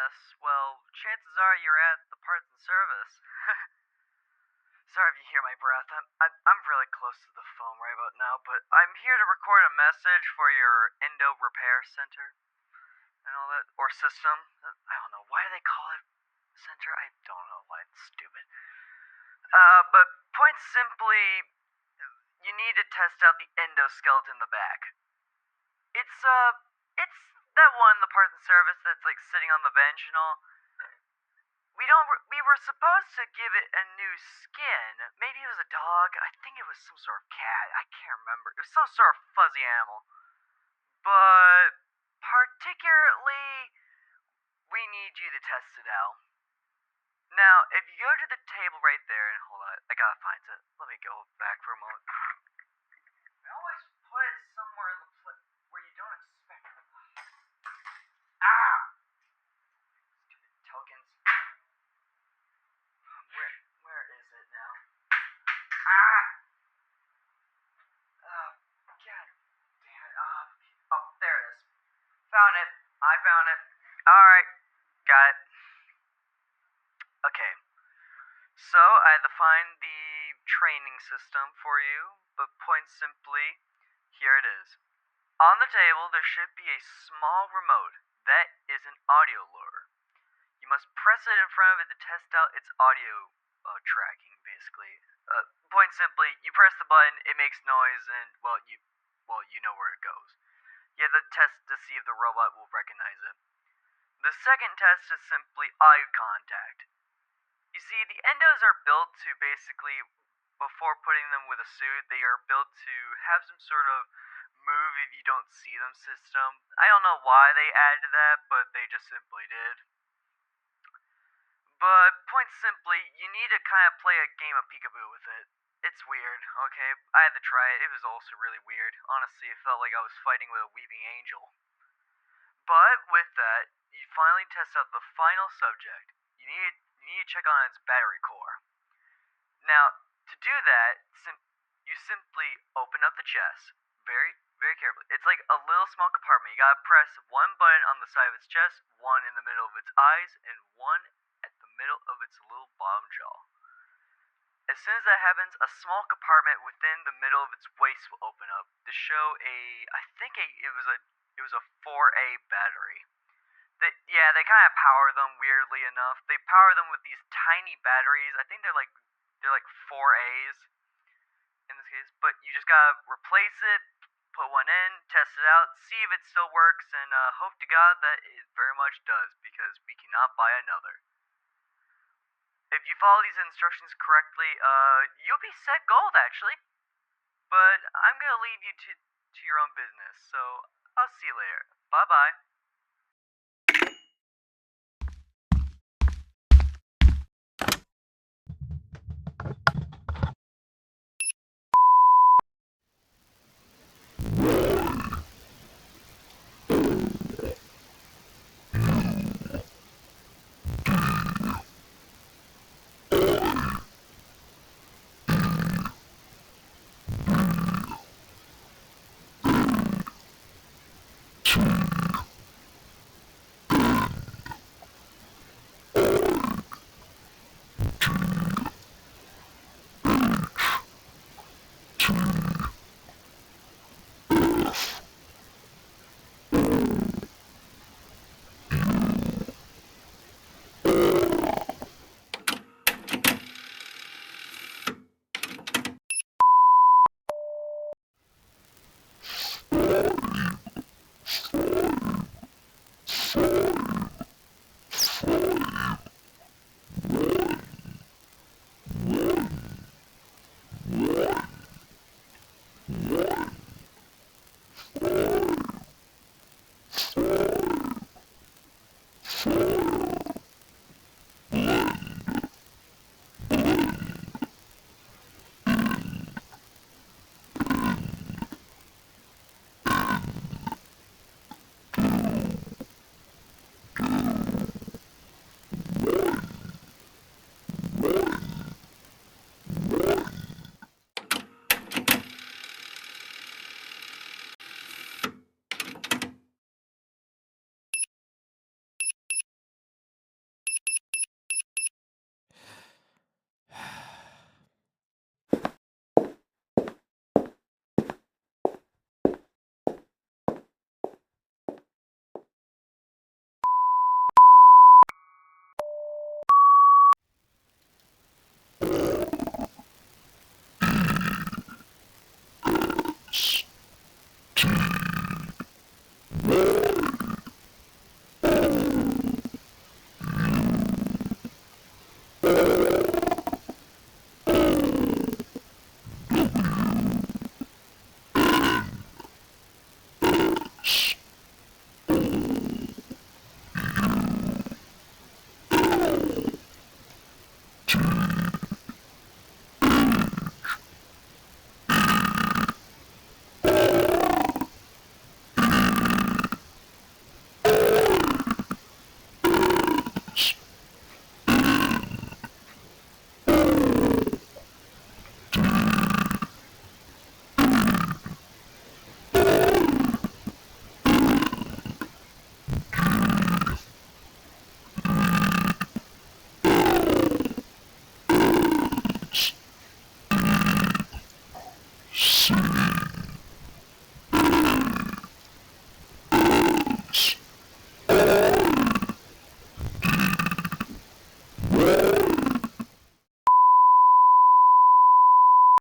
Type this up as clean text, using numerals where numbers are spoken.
address, well, chances are you're at the parts and service. Sorry if you hear my breath. I'm really close to the phone right about now, but I'm here to record a message for your endo repair center and all that, or system. I don't know. Why do they call it center? I don't know why. It's stupid. But point simply, you need to test out the endoskeleton in the back. It's that one, the parts and service that's like sitting on the bench and all. We were supposed to give it a new skin. Maybe it was a dog. I think it was some sort of cat. I can't remember. It was some sort of fuzzy animal. But particularly, we need you to test it out. Now, if you go to the table right there, and hold on, I gotta find it. Let me go back for a moment. I always put it somewhere in the where you don't expect it. Ah! Stupid tokens. Where is it now? Ah! Oh, God damn it. Oh, there it is. Found it. I found it. Alright. Got it. Okay. So, I had to find the training system for you, but point simply, here it is. On the table, there should be a small remote. That is an audio lure. You must press it in front of it to test out its audio tracking, basically. Point simply, you press the button, it makes noise, and, you know where it goes. You have to test to see if the robot will recognize it. The second test is simply eye contact. You see, the endos are built to basically, before putting them with a suit, they are built to have some sort of move if you don't see them system. I don't know why they added that, but they just simply did. But point simply, you need to kind of play a game of peekaboo with it. It's weird, okay? I had to try it. It was also really weird. Honestly, it felt like I was fighting with a weeping angel. But with that, you finally test out the final subject. You need to check on its battery core. Now, to do that, you simply open up the chest very, very carefully. It's like a little small compartment. You gotta press one button on the side of its chest, one in the middle of its eyes, and one at the middle of its little bottom jaw. As soon as that happens, a small compartment within the middle of its waist will open up to show it was a 4A battery. They kind of power them weirdly enough. They power them with these tiny batteries. I think they're like 4As in this case. But you just gotta replace it, put one in, test it out, see if it still works, and hope to God that it very much does, because we cannot buy another. If you follow these instructions correctly, you'll be set gold actually. But I'm gonna leave you to your own business, so I'll see you later. Bye bye.